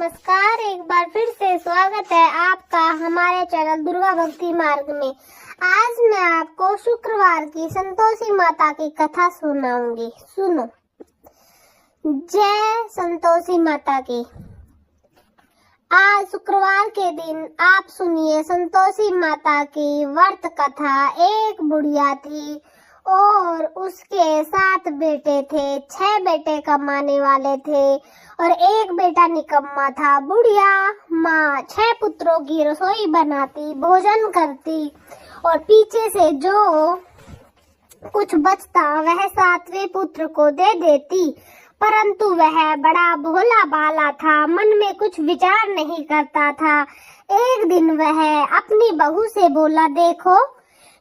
नमस्कार। एक बार फिर से स्वागत है आपका हमारे चैनल दुर्गा भक्ति मार्ग में। आज मैं आपको शुक्रवार की संतोषी माता की कथा सुनाऊंगी। सुनो। जय संतोषी माता की। आज शुक्रवार के दिन आप सुनिए संतोषी माता की व्रत कथा। एक बुढ़िया थी और उसके 7 बेटे थे। 6 बेटे कमाने वाले थे और एक बेटा निकम्मा था। बुढ़िया माँ 6 पुत्रों की रसोई बनाती, भोजन करती और पीछे से जो कुछ बचता वह 7वें पुत्र को दे देती। परंतु वह बड़ा भोला भाला था, मन में कुछ विचार नहीं करता था। एक दिन वह अपनी बहू से बोला, देखो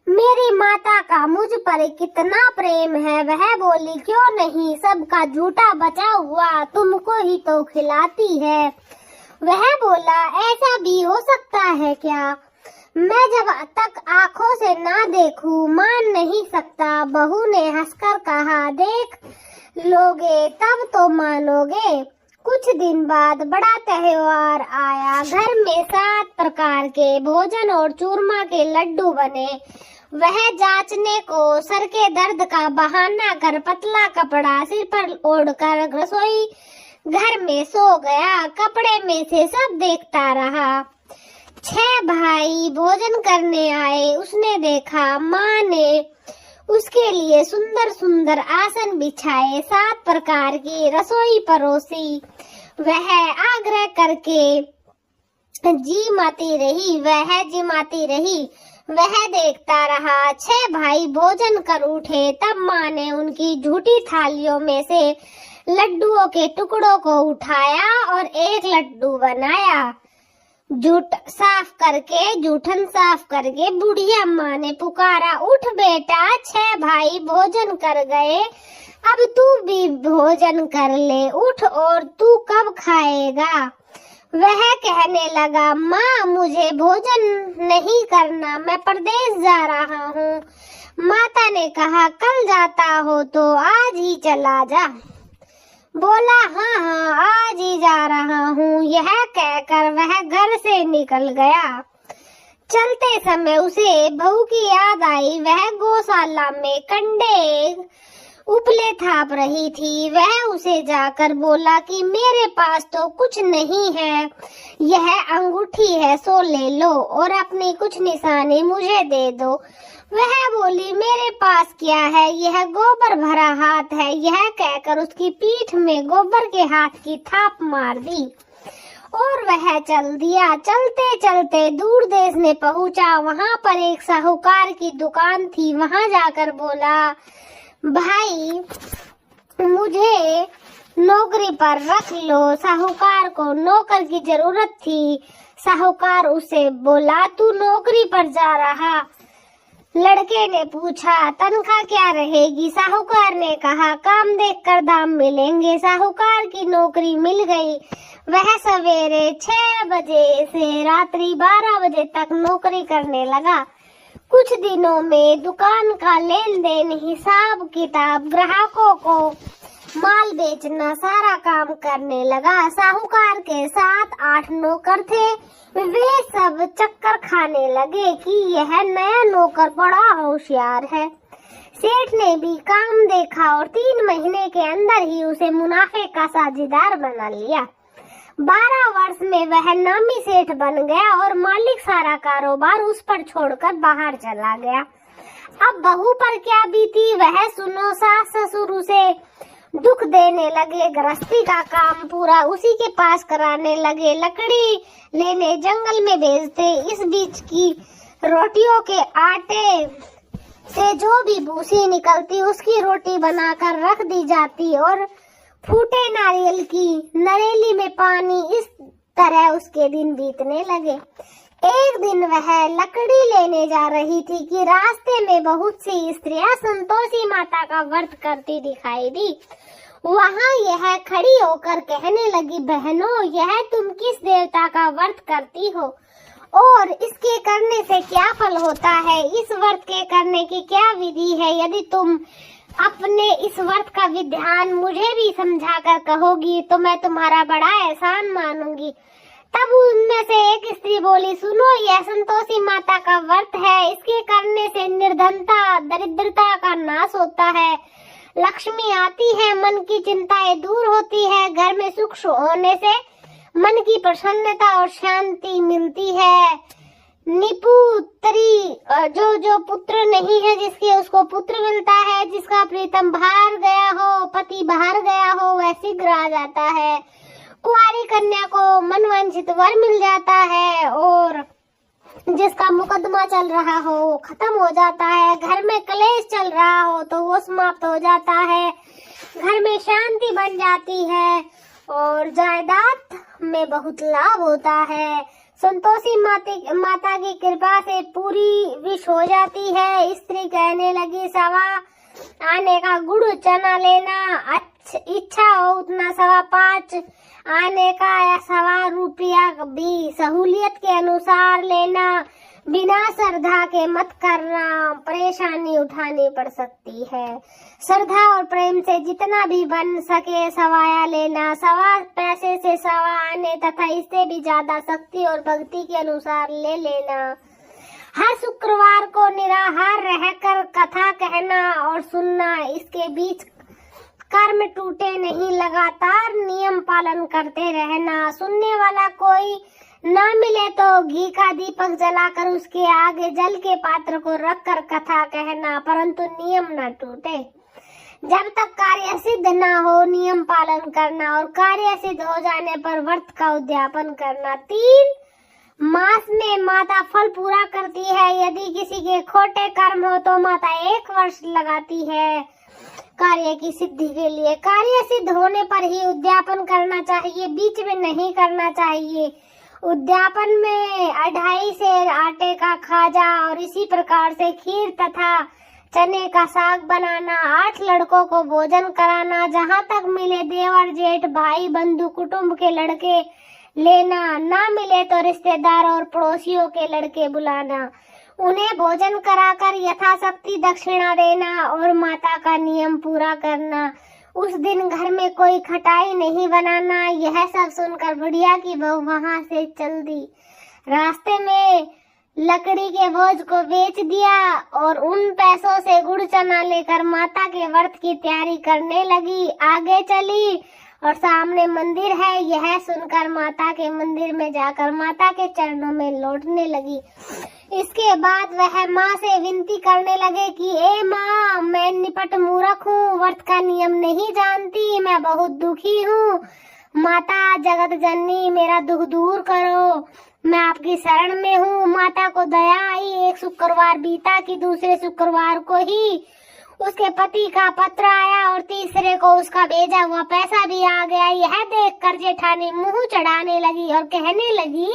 मेरी माता का मुझ पर कितना प्रेम है। वह बोली, क्यों नहीं, सबका झूठा बचा हुआ तुमको ही तो खिलाती है। वह बोला, ऐसा भी हो सकता है क्या? मैं जब तक आंखों से ना देखूं मान नहीं सकता। बहू ने हंसकर कहा, देख लोगे तब तो मानोगे। कुछ दिन बाद बड़ा त्योहार आया। घर में 7 प्रकार के भोजन और चूरमा के लड्डू बने। वह जांचने को सर के दर्द का बहाना कर पतला कपड़ा सिर पर ओढ़कर रसोई घर में सो गया। कपड़े में से सब देखता रहा। 6 भाई भोजन करने आए। उसने देखा माँ ने उसके लिए सुंदर सुंदर आसन बिछाए, 7 प्रकार की रसोई परोसी। वह आग्रह करके जिमाती रही। वह देखता रहा। 6 भाई भोजन कर उठे। तब माँ ने उनकी झूठी थालियों में से लड्डुओं के टुकड़ों को उठाया और एक लड्डू बनाया। जूठन साफ करके बुढ़िया माँ ने पुकारा, उठ बेटा, 6 भाई भोजन कर गए, अब तू भी भोजन कर ले, उठ, और तू कब खाएगा? वह कहने लगा, माँ मुझे भोजन नहीं करना, मैं परदेश जा रहा हूँ। माता ने कहा, कल जाता हो तो आज ही चला जा। बोला, हाँ आज ही जा रहा हूँ। यह कहकर वह घर से निकल गया। चलते समय उसे बहू की याद आई। वह गौशाला में कंडे उपले थाप रही थी। वह उसे जाकर बोला कि मेरे पास तो कुछ नहीं है, यह अंगूठी है, सो ले लो और अपनी कुछ निशानी मुझे दे दो। वह बोली, मेरे पास क्या है, यह गोबर भरा हाथ है। यह कहकर उसकी पीठ में गोबर के हाथ की थाप मार दी और वह चल दिया। चलते चलते दूर देश में पहुंचा। वहां पर एक साहूकार की दुकान थी। वहां जाकर बोला, भाई मुझे नौकरी पर रख लो। साहूकार को नौकर की जरूरत थी। साहूकार उसे बोला, तू नौकरी पर जा रहा? लड़के ने पूछा, तनख्वाह क्या रहेगी? साहूकार ने कहा, काम देखकर दाम मिलेंगे। साहूकार की नौकरी मिल गई। वह सवेरे 6 बजे से रात्रि 12 बजे तक नौकरी करने लगा। कुछ दिनों में दुकान का लेन देन, हिसाब किताब, ग्राहकों को माल बेचना, सारा काम करने लगा। साहूकार के 7-8 नौकर थे। वे सब चक्कर खाने लगे कि यह नया नौकर बड़ा होशियार है। सेठ ने भी काम देखा और 3 महीने के अंदर ही उसे मुनाफे का साझेदार बना लिया। 12 वर्ष में वह नामी सेठ बन गया और मालिक सारा कारोबार उस पर छोड़कर बाहर चला गया। अब बहू पर क्या बीती वह सुनो। सास ससुर उसे दुख देने लगे। गृहस्थी का काम पूरा उसी के पास कराने लगे। लकड़ी लेने जंगल में भेजते। इस बीच की रोटियों के आटे से जो भी भूसी निकलती उसकी रोटी बनाकर रख दी जाती और फूटे नारियल की नरेली में पानी। इस तरह उसके दिन बीतने लगे। एक दिन वह लकड़ी लेने जा रही थी कि रास्ते में बहुत सी स्त्रियां संतोषी माता का व्रत करती दिखाई दी। वहां यह खड़ी होकर कहने लगी, बहनों, यह तुम किस देवता का व्रत करती हो और इसके करने से क्या फल होता है? इस व्रत के करने की क्या विधि है? यदि तुम अपने इस व्रत का विधान मुझे भी समझा कर कहोगी तो मैं तुम्हारा बड़ा एहसान मानूंगी। तब उनमें से एक स्त्री बोली, सुनो, यह संतोषी माता का व्रत है। इसके करने से निर्धनता, दरिद्रता का नाश होता है, लक्ष्मी आती है, मन की चिंताएं दूर होती है, घर में सुख होने से मन की प्रसन्नता और शांति मिलती है। निपुत्री, जो पुत्र नहीं है जिसके, उसको पुत्र मिलता है। जिसका प्रीतम बाहर गया हो, पति बाहर गया हो, वह शीघ्र आ जाता है। कुंवारी कन्या को मनवांछित वर मिल जाता है और जिसका मुकदमा चल रहा हो वो खत्म हो जाता है। घर में कलेश चल रहा हो तो वो समाप्त हो जाता है। घर में शांति बन जाती है और जायदाद में बहुत लाभ होता है। संतोषी माता की कृपा से पूरी विश हो जाती है। स्त्री कहने लगी, सवा आने का गुड़ चना लेना, इच्छा हो उतना 5.25 आने का या 1.25 रुपया भी सहूलियत के अनुसार लेना। बिना श्रद्धा के मत करना, परेशानी उठानी पड़ सकती है। श्रद्धा और प्रेम से जितना भी बन सके सवाया लेना। 1.25 पैसे से 1.25 आने तथा इससे भी ज्यादा शक्ति और भक्ति के अनुसार ले लेना। हर शुक्रवार को निराहार रहकर कथा कहना और सुनना। इसके बीच कर्म टूटे नहीं, लगातार नियम पालन करते रहना। सुनने वाला कोई न मिले तो घी का दीपक जलाकर उसके आगे जल के पात्र को रखकर कथा कहना, परंतु नियम न टूटे। जब तक कार्य सिद्ध न हो नियम पालन करना और कार्य सिद्ध हो जाने पर व्रत का उद्यापन करना। 3 मास में माता फल पूरा करती है। यदि किसी के खोटे कर्म हो तो माता 1 वर्ष लगाती है कार्य की सिद्धि के लिए। कार्य सिद्ध होने पर ही उद्यापन करना चाहिए, बीच में नहीं करना चाहिए। उद्यापन में 2.5 सेर आटे का खाजा और इसी प्रकार से खीर तथा चने का साग बनाना। 8 लड़कों को भोजन कराना। जहाँ तक मिले देवर जेठ भाई बंधु कुटुंब के लड़के लेना, ना मिले तो रिश्तेदार और पड़ोसियों के लड़के बुलाना। उन्हें भोजन कराकर यथाशक्ति दक्षिणा देना और माता का नियम पूरा करना। उस दिन घर में कोई खटाई नहीं बनाना। यह सब सुनकर बुढ़िया की बहू वहां से चल दी। रास्ते में लकड़ी के बोझ को बेच दिया और उन पैसों से गुड़ चना लेकर माता के व्रत की तैयारी करने लगी। आगे चली और सामने मंदिर है। यह सुनकर माता के मंदिर में जाकर माता के चरणों में लौटने लगी। इसके बाद वह माँ से विनती करने लगे कि ए माँ, मैं निपट मूर्ख हूँ, व्रत का नियम नहीं जानती, मैं बहुत दुखी हूँ। माता जगत जननी, मेरा दुख दूर करो, मैं आपकी शरण में हूँ। माता को दया आई। एक शुक्रवार बीता कि दूसरे शुक्रवार को ही उसके पति का पत्र आया और तीसरे को उसका भेजा हुआ पैसा भी आ गया। यह देखकर जेठानी मुंह चढ़ाने लगी और कहने लगी,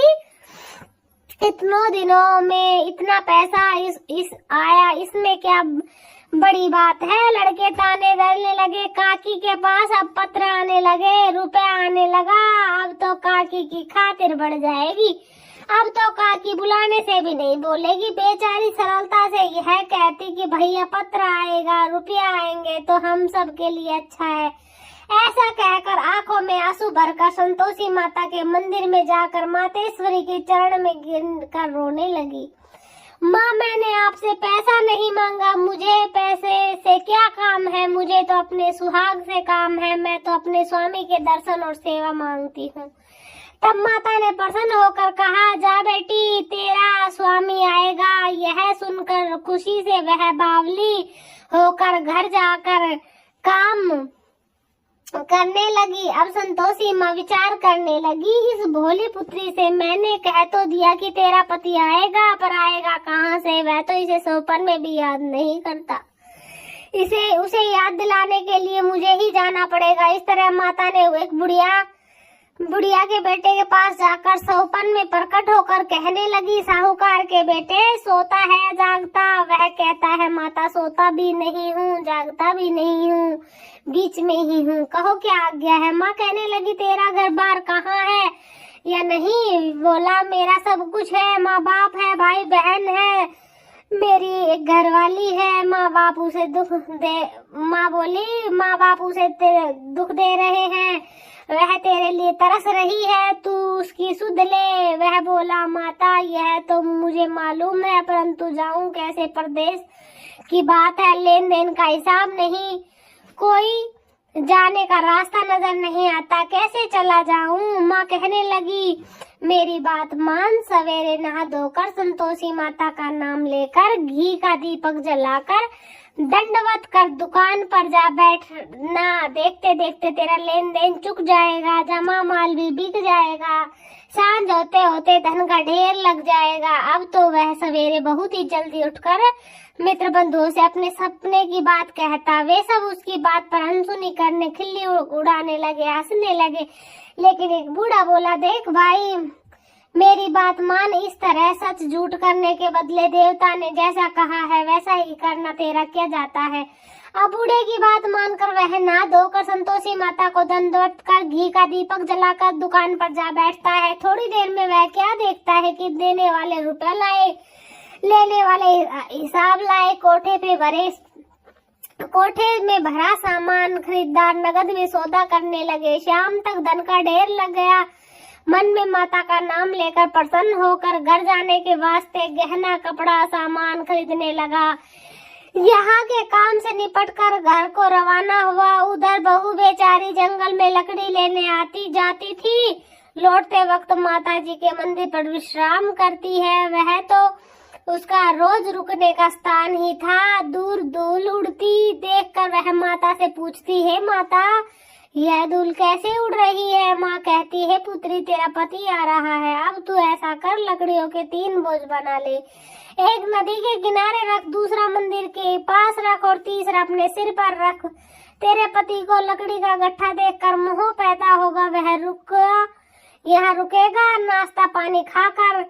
इतनों दिनों में इतना पैसा इस आया, इसमें क्या बड़ी बात है। लड़के ताने डरने लगे। काकी के पास अब पत्र आने लगे, रुपया आने लगा। अब तो काकी की खातिर बढ़ जाएगी। अब तो काकी बुलाने से भी नहीं बोलेगी। बेचारी सरलता से यह कहती कि भैया पत्र आएगा, रुपया आएंगे तो हम सब के लिए अच्छा है। ऐसा कहकर आंखों में आंसू भरकर संतोषी माता के मंदिर में जाकर मातेश्वरी के चरण में गिरकर रोने लगी। माँ, मैंने आपसे पैसा नहीं मांगा, मुझे पैसे से क्या काम है, मुझे तो अपने सुहाग से काम है। मैं तो अपने स्वामी के दर्शन और सेवा मांगती हूँ। तब माता ने प्रसन्न होकर कहा, जा बेटी, तेरा स्वामी आएगा। यह सुनकर खुशी से वह बावली होकर घर जाकर काम करने लगी। अब संतोषी माँ विचार करने लगी, इस भोली पुत्री से मैंने कह तो दिया कि तेरा पति आएगा, पर आएगा कहाँ से? वह तो इसे सोपन में भी याद नहीं करता। उसे याद दिलाने के लिए मुझे ही जाना पड़ेगा। इस तरह माता ने एक बुढ़िया के बेटे के पास जाकर सोपन में प्रकट होकर कहने लगी, साहूकार के बेटे, सोता है जागता? वह कहता है, माता, सोता भी नहीं हूँ, जागता भी नहीं हूँ, बीच में ही हूँ। कहो क्या आज्ञा है? माँ कहने लगी, तेरा घर बार कहाँ है या नहीं? बोला, मेरा सब कुछ है, माँ बाप है, भाई बहन है, मेरी एक घरवाली है, माँ बाप उसे माँ बोली माँ बाप उसे दुख दे रहे हैं, वह तेरे लिए तरस रही है, तू उसकी सुध ले। वह बोला माता यह तो मुझे मालूम है, परंतु जाऊं कैसे, परदेश की बात है, लेन देन का हिसाब नहीं, कोई जाने का रास्ता नजर नहीं आता, कैसे चला जाऊं। माँ कहने लगी मेरी बात मान, सवेरे नहा धोकर संतोषी माता का नाम लेकर घी का दीपक जलाकर दंडवत कर दुकान पर जा बैठना, देखते देखते तेरा लेन देन चुक जाएगा, जमा माल भी बिक जाएगा, सांझ होते होते धन का ढेर लग जाएगा। अब तो वह सवेरे बहुत ही जल्दी उठकर मित्र बंधुओं से अपने सपने की बात कहता। वे सब उसकी बात पर अनसुनी करने, खिल्ली उड़ाने लगे, हंसने लगे। लेकिन एक बूढ़ा बोला, देख भाई मेरी बात मान, इस तरह सच झूठ करने के बदले देवता ने जैसा कहा है वैसा ही करना तेरा क्या जाता है। अब बूढ़े की बात मानकर वह नहा धोकर संतोषी माता को दंडवत कर घी का दीपक जलाकर दुकान पर जा बैठता है। थोड़ी देर में वह क्या देखता है कि देने वाले रुपया लाए, लेने वाले हिसाब लाए, कोठे में भरा सामान, खरीदार नगद में सौदा करने लगे। शाम तक धन का ढेर लग गया। मन में माता का नाम लेकर प्रसन्न होकर घर जाने के वास्ते गहना कपड़ा सामान खरीदने लगा। यहाँ के काम से निपटकर घर को रवाना हुआ। उधर बहू बेचारी जंगल में लकड़ी लेने आती जाती थी, लौटते वक्त माता जी के मंदिर पर विश्राम करती है। वह तो उसका रोज रुकने का स्थान ही था। दूर धूल उड़ती देखकर वह माता से पूछती है, माता यह धूल कैसे उड़ रही है। माँ कहती है, पुत्री तेरा पति आ रहा है, अब तू ऐसा कर लकड़ियों के 3 बोझ बना ले, एक नदी के किनारे रख, दूसरा मंदिर के पास रख और तीसरा अपने सिर पर रख। तेरे पति को लकड़ी का गट्ठा देखकर मोह पैदा होगा, वह यहाँ रुकेगा, नाश्ता पानी खाकर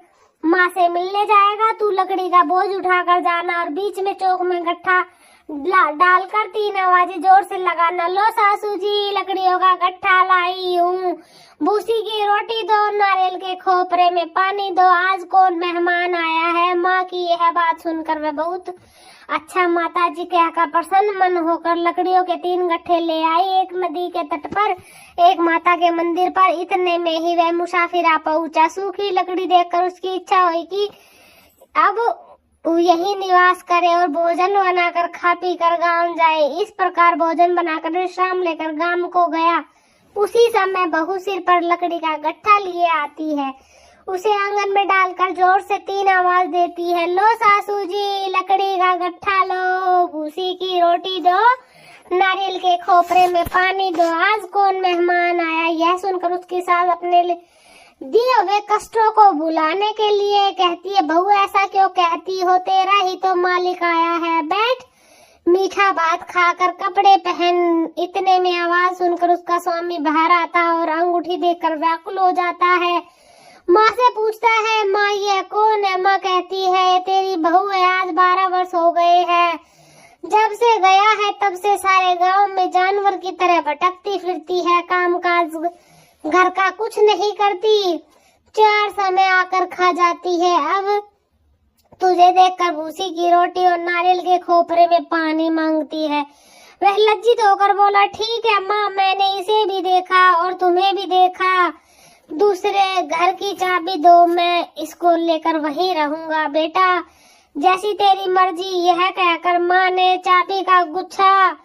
माँ से मिलने जाएगा। तू लकड़ी का बोझ उठाकर जाना और बीच में चौक में गट्ठा डालकर 3 आवाजें जोर से लगाना, लो सासू जी लकड़ियों का गट्ठा लाई हूँ, भूसी की रोटी दो, नारियल के खोपरे में पानी दो, आज कौन मेहमान आया है। माँ की यह बात सुनकर वह बहुत अच्छा माता जी कहकर प्रसन्न मन होकर लकड़ियों के 3 गट्ठे ले आई। एक नदी के तट पर, एक माता के मंदिर पर। इतने में ही वह मुसाफिर आ पहुंचा। सूखी लकड़ी देखकर उसकी इच्छा हुई कि अब यही निवास करे और भोजन बनाकर खा पी कर गाँव जाए। इस प्रकार भोजन बनाकर विश्राम लेकर गाँव को गया। उसी समय बहू सिर पर लकड़ी का गट्ठा लिए आती है, उसे आंगन में डालकर जोर से 3 आवाज देती है, लो सासू जी लकड़ी का गट्ठा लो, भूसी की रोटी दो, नारियल के खोपरे में पानी दो, आज कौन मेहमान आया। यह सुनकर उसकी सास अपने दिए हुए कष्टों को भुलाने के लिए कहती है, बहू ऐसा क्यों कहती हो, तेरा ही तो मालिक आया है, बैठ मीठा भात खाकर कपड़े पहन। इतने में आवाज सुनकर उसका स्वामी बाहर आता और अंगूठी देखकर व्याकुल हो जाता है। माँ से पूछता है, माँ ये कौन है। माँ कहती है, तेरी बहू है, आज 12 वर्ष हो गए हैं, जब से गया है तब से सारे गांव में जानवर की तरह भटकती फिरती है, काम काज घर का कुछ नहीं करती, 4 समय आकर खा जाती है। अब तुझे देखकर भूसी की रोटी और नारियल के खोपरे में पानी मांगती है। वह लज्जित होकर बोला, ठीक है माँ, मैंने इसे भी देखा और तुम्हें भी देखा, दूसरे घर की चाबी दो, मैं इसको लेकर वहीं रहूंगा। बेटा जैसी तेरी मर्जी। यह कहकर माँ ने चाबी का गुच्छा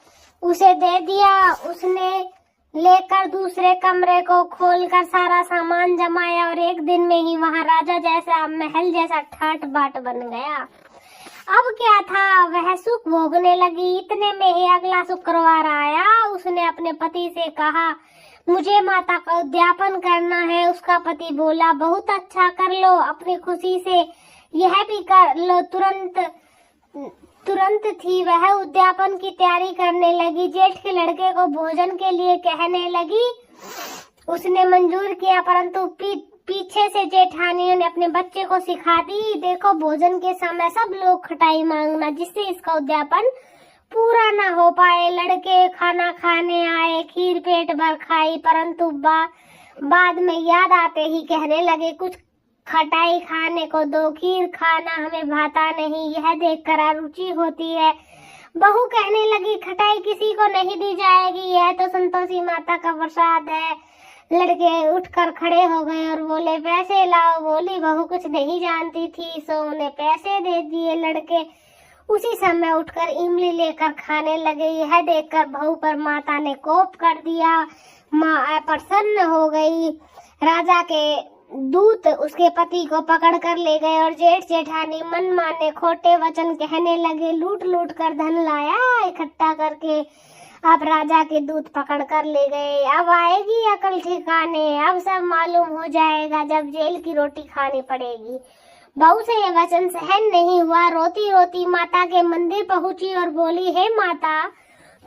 उसे दे दिया। उसने लेकर दूसरे कमरे को खोलकर सारा सामान जमाया और एक दिन में ही वहाँ राजा जैसा, महल जैसा ठाट बाट बन गया। अब क्या था, वह सुख भोगने लगी। इतने में ही अगला शुक्रवार आया। उसने अपने पति से कहा, मुझे माता का उद्यापन करना है। उसका पति बोला, बहुत अच्छा, कर लो, अपनी खुशी से यह भी कर लो। तुरंत थी वह उद्यापन की तैयारी करने लगी। जेठ के लड़के को भोजन के लिए कहने लगी। उसने मंजूर किया, परंतु पीछे से जेठानियों ने अपने बच्चे को सिखा दी, देखो भोजन के समय सब लोग खटाई मांगना, जिससे इसका उद्यापन पूरा ना हो पाए। लड़के खाना खाने आए, खीर पेट भर खाई, परंतु बाद में याद आते ही कहने लगे, कुछ खटाई खाने को दो, खीर खाना हमें भाता नहीं, यह देखकर अरुचि होती है। बहू कहने लगी, खटाई किसी को नहीं दी जाएगी, यह तो संतोषी माता का प्रसाद है। लड़के उठकर खड़े हो गए और बोले, पैसे लाओ। बोली बहू कुछ नहीं जानती थी, सो उन्हें पैसे दे दिए। लड़के उसी समय उठकर इमली लेकर खाने लगे। यह देखकर बहू पर माता ने कोप कर दिया। माँ प्रसन्न हो गई। राजा के दूत उसके पति को पकड़ कर ले गए और जेठ जेठानी मन माने खोटे वचन कहने लगे। लूट लूट कर धन लाया इकट्ठा करके, अब राजा के दूत पकड़ कर ले गए। अब आएगी अकल ठिकाने, अब सब मालूम हो जाएगा जब जेल की रोटी खानी पड़ेगी। बहू से यह वचन सहन नहीं हुआ। रोती रोती माता के मंदिर पहुंची और बोली, हे माता,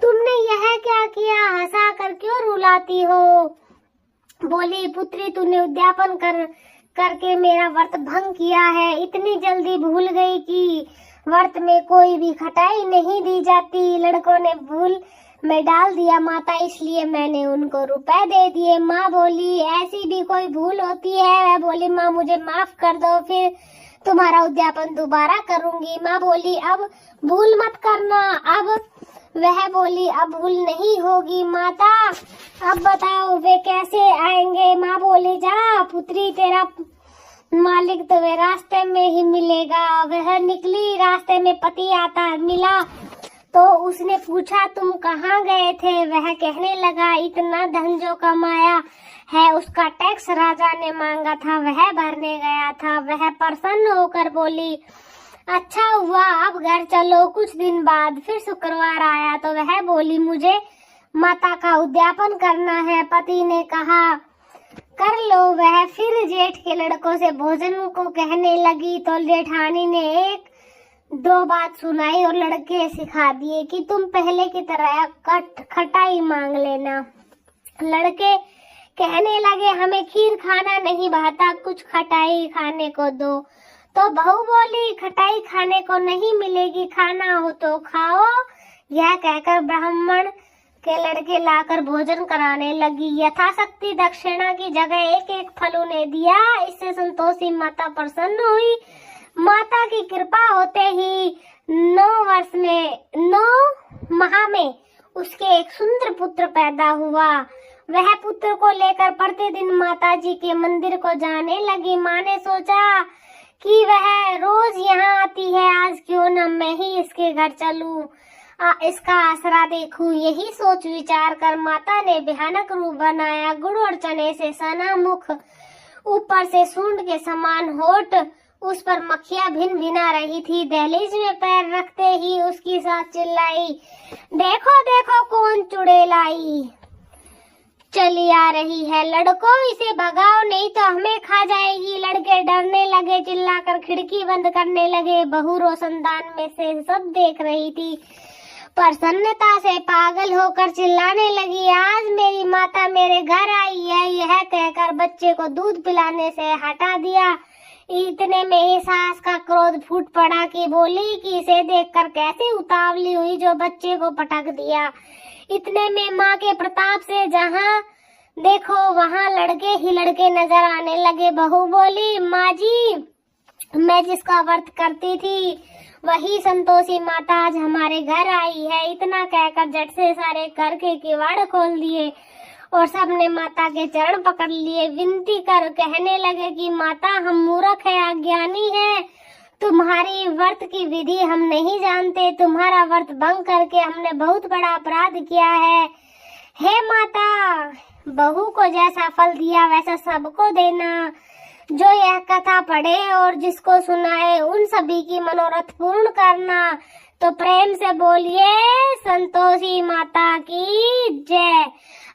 तुमने यह क्या किया? हंसा कर क्यों रुलाती हो? बोली, पुत्री, तूने उद्यापन करके मेरा व्रत भंग किया है। इतनी जल्दी भूल गई कि व्रत में कोई भी खटाई नहीं दी जाती। लड़कों ने भूल में डाल दिया माता, इसलिए मैंने उनको रुपए दे दिए। माँ बोली, ऐसी भी कोई भूल होती है? वह बोली, माँ मुझे माफ कर दो, फिर तुम्हारा उद्यापन दोबारा करूंगी। माँ बोली, अब भूल मत करना। अब वह बोली, अब भूल नहीं होगी। माता, अब बताओ वे कैसे आएंगे? माँ बोली, जा पुत्री, तेरा मालिक तुम्हें रास्ते में ही मिलेगा। वह निकली, रास्ते में पति आता मिला तो उसने पूछा, तुम कहाँ गए थे? वह कहने लगा, इतना धन जो कमाया है उसका टैक्स राजा ने मांगा था, वह भरने गया था। वह प्रसन्न होकर बोली, अच्छा हुआ, अब घर चलो। कुछ दिन बाद फिर शुक्रवार आया तो वह बोली, मुझे माता का उद्यापन करना है। पति ने कहा, कर लो। वह फिर जेठ के लड़कों से भोजन को कहने लगी तो जेठानी ने एक दो बात सुनाई और लड़के सिखा दिए कि तुम पहले की तरह खटाई मांग लेना। लड़के कहने लगे, हमें खीर खाना नहीं भाता, कुछ खटाई खाने को दो। तो बहू बोली, खटाई खाने को नहीं मिलेगी, खाना हो तो खाओ। यह कहकर ब्राह्मण के लड़के लाकर भोजन कराने लगी। यथाशक्ति दक्षिणा की जगह एक एक फल उन्हें दिया। इससे संतोषी माता प्रसन्न हुई। माता की कृपा होते ही 9 माह में उसके एक सुंदर पुत्र पैदा हुआ। वह पुत्र को लेकर प्रतिदिन माता जी के मंदिर को जाने लगी। माँ ने सोचा कि वह रोज यहाँ आती है, आज क्यों न मैं ही इसके घर चलूं, इसका आसरा देखूं। यही सोच विचार कर माता ने भयानक रूप बनाया। गुड़ और चने से सना मुख, ऊपर से सूंड के समान होठ, उस पर मक्खियां भिन भिना रही थी। दहलीज में पैर रखते ही उसकी सास चिल्लाई, देखो देखो कौन चुड़ैल आई चली आ रही है, लड़कों इसे भगाओ नहीं तो हमें खा जाएगी। लड़के डरने लगे, चिल्लाकर खिड़की बंद करने लगे। बहू रोशनदान में से सब देख रही थी। प्रसन्नता से पागल होकर चिल्लाने लगी, आज मेरी माता मेरे घर आई है। यह कहकर बच्चे को दूध पिलाने से हटा दिया। इतने में ही सास का क्रोध फूट पड़ा कि बोली कि इसे देखकर कैसे उतावली हुई जो बच्चे को पटक दिया। इतने में माँ के प्रताप से जहाँ देखो वहाँ लड़के ही लड़के नजर आने लगे। बहू बोली, माँ जी, मैं जिसका व्रत करती थी वही संतोषी माता आज हमारे घर आई है। इतना कहकर झट से सारे घर के किवाड़ खोल दिए और सबने माता के चरण पकड़ लिए। विनती कर कहने लगे कि माता, हम मूर्ख है, अज्ञानी है, तुम्हारी व्रत की विधि हम नहीं जानते। तुम्हारा व्रत भंग करके हमने बहुत बड़ा अपराध किया है। हे माता, बहू को जैसा फल दिया वैसा सबको देना। जो यह कथा पढ़े और जिसको सुनाए उन सभी की मनोरथ पूर्ण करना। तो प्रेम से बोलिए, संतोषी माता की जय।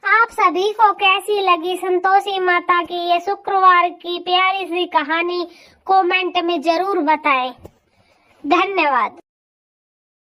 आप सभी को कैसी लगी संतोषी माता की ये शुक्रवार की प्यारी सी कहानी? कमेंट में जरूर बताएं। धन्यवाद।